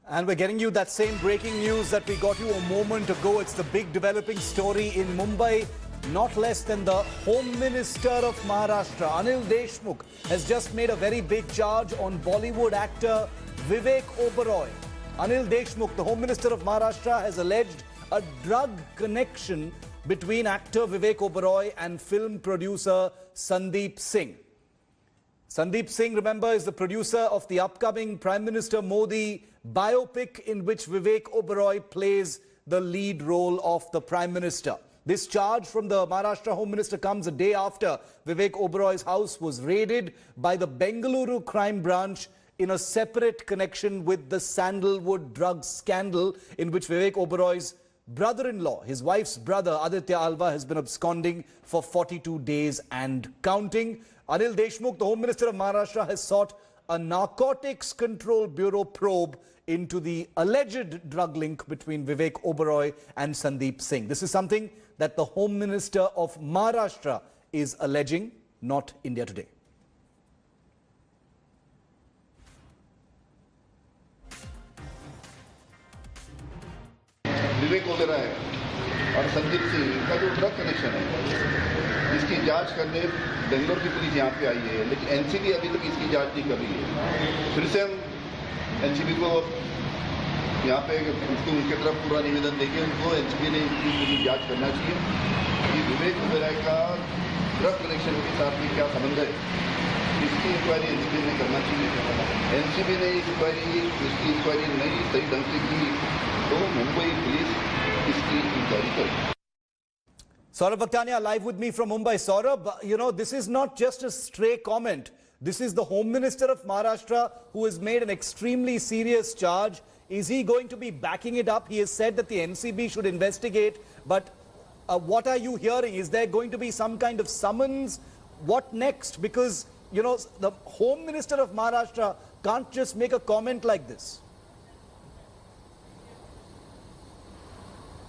And we're getting you that same breaking news that we got you a moment ago. It's the big developing story in Mumbai. Not less than the Home Minister of Maharashtra, Anil Deshmukh, has just made a very big charge on Bollywood actor Vivek Oberoi. Anil Deshmukh, the Home Minister of Maharashtra, has alleged a drug connection between actor Vivek Oberoi and film producer Sandeep Singh. Sandeep Singh, remember, is the producer of the upcoming Prime Minister Modi biopic in which Vivek Oberoi plays the lead role of the Prime Minister. This charge from the Maharashtra Home Minister comes a day after Vivek Oberoi's house was raided by the Bengaluru crime branch in a separate connection with the sandalwood drug scandal in which Vivek Oberoi's brother-in-law, his wife's brother, Aditya Alva, has been absconding for 42 days and counting. Anil Deshmukh, the Home Minister of Maharashtra, has sought a Narcotics Control Bureau probe into the alleged drug link between Vivek Oberoi and Sandeep Singh. This is something that the Home Minister of Maharashtra is alleging, not India Today. Vivek Oberoi और संदीप सिंह का जो drug connection है, इसकी जांच करने बेंगलोर की police यहाँ पे आई है, लेकिन एनसीबी अभी तक इसकी जांच नहीं कर रही है। फिर से हम एनसीबी को यहाँ पे उनके तरफ पूरा निवेदन देंगे, उनको एनसीबी ने इनकी जांच करना चाहिए कि विवेक ओबेरॉय का ड्रग कनेक्शन के साथ में क्या संबंध है। इसकी इंक्वायरी एनसीबी ने करना चाहिए। एनसीबी ने इसकी इंक्वायरी नहीं सही ढंग से की तो मुंबई पुलिस इसकी इंक्वायरी करेगी। Saurabh Bhaktania live with me from Mumbai. Saurabh, you know, this is not just a stray comment. This is the Home Minister of Maharashtra who has made an extremely serious charge. Is he going to be backing it up? He has said that the NCB should investigate. But what are you hearing? Is there going to be some kind of summons? What next? Because, you know, the Home Minister of Maharashtra can't just make a comment like this.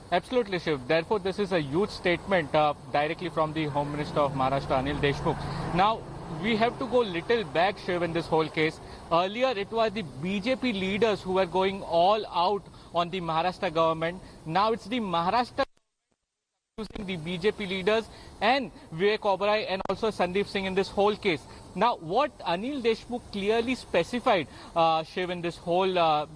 Absolutely, Shiv. Therefore, this is a huge statement directly from the Home Minister of Maharashtra, Anil Deshmukh. Now, we have to go little back, Shiv, in this whole case. Earlier, it was the BJP leaders who were going all out on the Maharashtra government. Now, it's the Maharashtra using the BJP leaders and Vivek Oberoi and also Sandeep Singh in this whole case. Now, what Anil Deshmukh clearly specified, Shiv, in this whole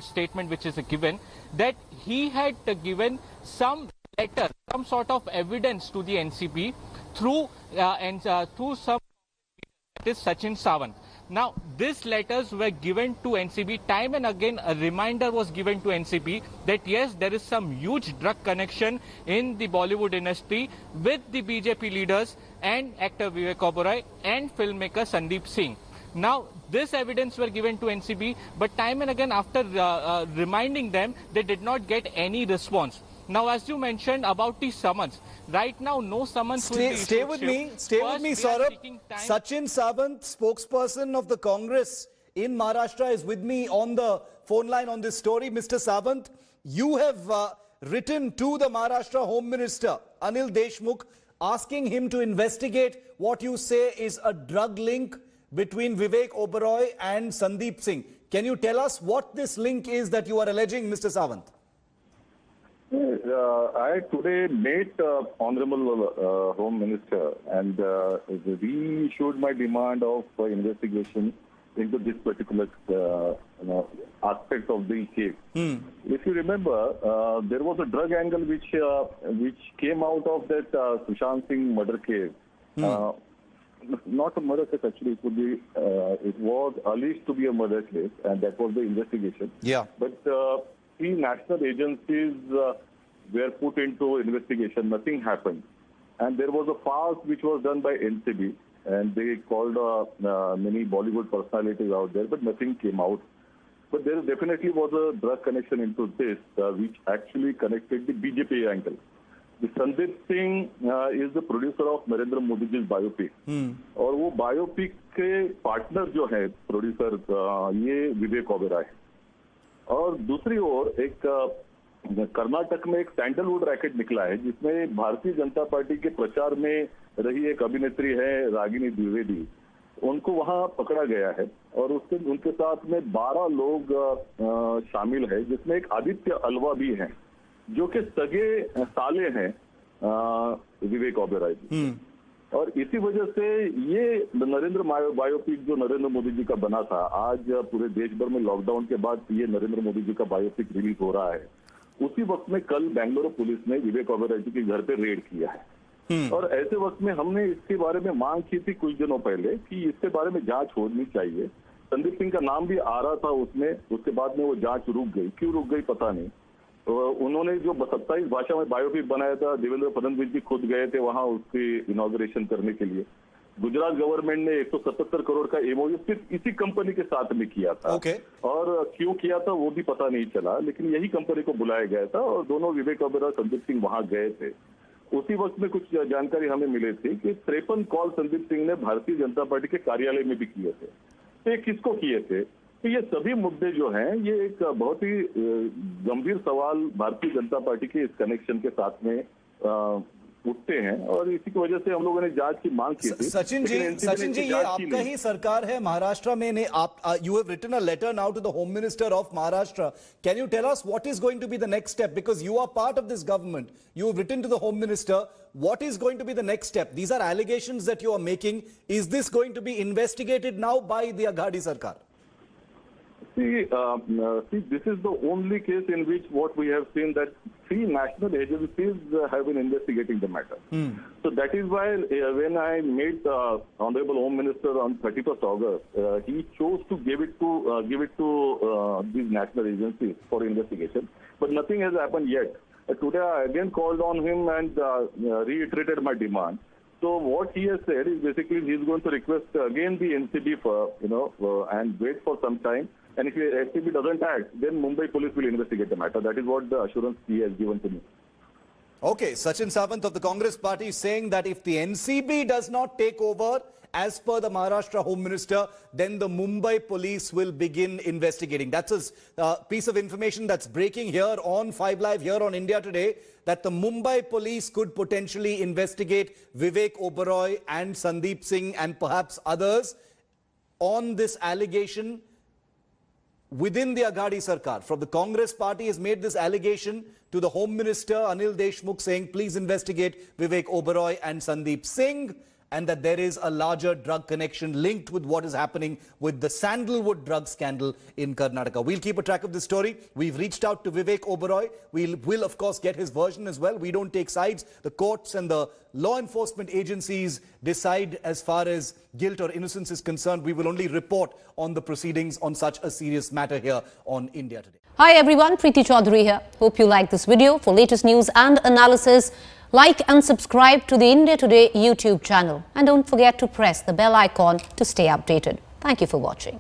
statement which is given, that he had given some letter, some sort of evidence to the NCB through some, that is Sachin Sawant. Now, these letters were given to NCB. Time and again, a reminder was given to NCB that yes, there is some huge drug connection in the Bollywood industry with the BJP leaders and actor Vivek Oberoi and filmmaker Sandeep Singh. Now, this evidence were given to NCB, but time and again, after reminding them, they did not get any response. Now, as you mentioned about the summons, right now, no summons will be issued. Stay with me, Saurabh. Sachin Sawant, spokesperson of the Congress in Maharashtra, is with me on the phone line on this story. Mr. Sawant, you have written to the Maharashtra Home Minister, Anil Deshmukh, asking him to investigate what you say is a drug link between Vivek Oberoi and Sandeep Singh. Can you tell us what this link is that you are alleging, Mr. Sawant? I today met Honorable Home Minister and reissued my demand of investigation into this particular aspect of the case. If you remember, there was a drug angle which came out of that Sushant Singh murder case. Not a murder case, actually. It was alleged to be a murder case, and that was the investigation. Yeah. But three national agencies were put into investigation. Nothing happened, and there was a farce which was done by NCB, and they called many Bollywood personalities out there, but nothing came out. But there definitely was a drug connection into this, which actually connected the BJP angle. The Sandeep Singh is the producer of Narendra Modi ji's biopic, और वो biopic के partner जो है producer ये विवेक ओबेरॉय है। और दूसरी ओर एक कर्नाटक में एक सैंडलवुड रैकेट निकला है जिसमें भारतीय जनता पार्टी के प्रचार में रही एक अभिनेत्री है रागिनी द्विवेदी, उनको वहां पकड़ा गया है और उसके उनके साथ में 12 लोग शामिल है, जिसमें एक आदित्य अलवा भी है जो कि सगे साले हैं विवेक ओबेरॉय जी। और इसी वजह से ये नरेंद्र बायोपिक जो नरेंद्र मोदी जी का बना था, आज पूरे देश भर में लॉकडाउन के बाद ये नरेंद्र मोदी जी का बायोपिक रिलीज हो रहा है। उसी वक्त में कल बेंगलुरु पुलिस ने विवेक ओबेरॉय जी के घर पे रेड किया है और ऐसे वक्त में हमने इसके बारे में मांग की थी कुछ दिनों पहले कि इसके बारे में जांच होनी चाहिए। संदीप सिंह का नाम भी आ रहा था उसमें, उसके बाद में वो जांच रुक गई, क्यों रुक गई पता नहीं। उन्होंने जो 27 भाषा में बायोपिक बनाया था, देवेंद्र फडणवीस जी खुद गए थे वहां उसकी इनॉग्रेशन करने के लिए। गुजरात गवर्नमेंट ने 177 करोड़ का एमओयू सिर्फ इसी कंपनी के साथ में किया था और क्यों किया था वो भी पता नहीं चला, लेकिन यही कंपनी को बुलाया गया था और दोनों विवेक ओबेरॉय संदीप सिंह वहां गए थे। उसी वक्त में कुछ जानकारी हमें मिली थी कि 53 कॉल संदीप सिंह ने भारतीय जनता पार्टी के कार्यालय में भी किए थे। तो ये किसको किए थे? तो ये सभी मुद्दे जो हैं, ये एक बहुत ही गंभीर सवाल भारतीय जनता पार्टी के इस कनेक्शन के साथ में उठते हैं और इसी की वजह से हम लोगों ने जांच की मांग की थी। सचिन जी ये आपका ही सरकार है महाराष्ट्र में ने आप you have written a letter now to the home minister of Maharashtra. Can you tell us what is going to be the next step, because you are part of this government, you have written to the home minister. What is going to be the next step? These are allegations that you are making. Is this going to be investigated now by the Aghadi Sarkar? See, this is the only case in which what we have seen that 3 national agencies have been investigating the matter. So that is why when I met Honorable Home Minister on 31st August, he chose to give it to these national agencies for investigation. But nothing has happened yet. Today I again called on him and reiterated my demand. So what he has said is basically he is going to request again the NCB for and wait for some time. And if the NCB doesn't act, then Mumbai police will investigate the matter. That is what the assurance he has given to me. Okay, Sachin Sawant of the Congress party is saying that if the NCB does not take over, as per the Maharashtra Home Minister, then the Mumbai police will begin investigating. That's a piece of information that's breaking here on 5 Live, here on India Today, that the Mumbai police could potentially investigate Vivek Oberoi and Sandeep Singh and perhaps others on this allegation within the Aghadi Sarkar. From the Congress party has made this allegation to the Home Minister Anil Deshmukh, saying please investigate Vivek Oberoi and Sandeep Singh, and that there is a larger drug connection linked with what is happening with the sandalwood drug scandal in Karnataka. We'll keep a track of this story. We've reached out to Vivek Oberoi. We'll of course get his version as well. We don't take sides. The courts and the law enforcement agencies decide as far as guilt or innocence is concerned. We will only report on the proceedings on such a serious matter here on India Today. Hi everyone, Preeti Chaudhary here. Hope you like this video. For latest news and analysis, like and subscribe to the India Today YouTube channel. And don't forget to press the bell icon to stay updated. Thank you for watching.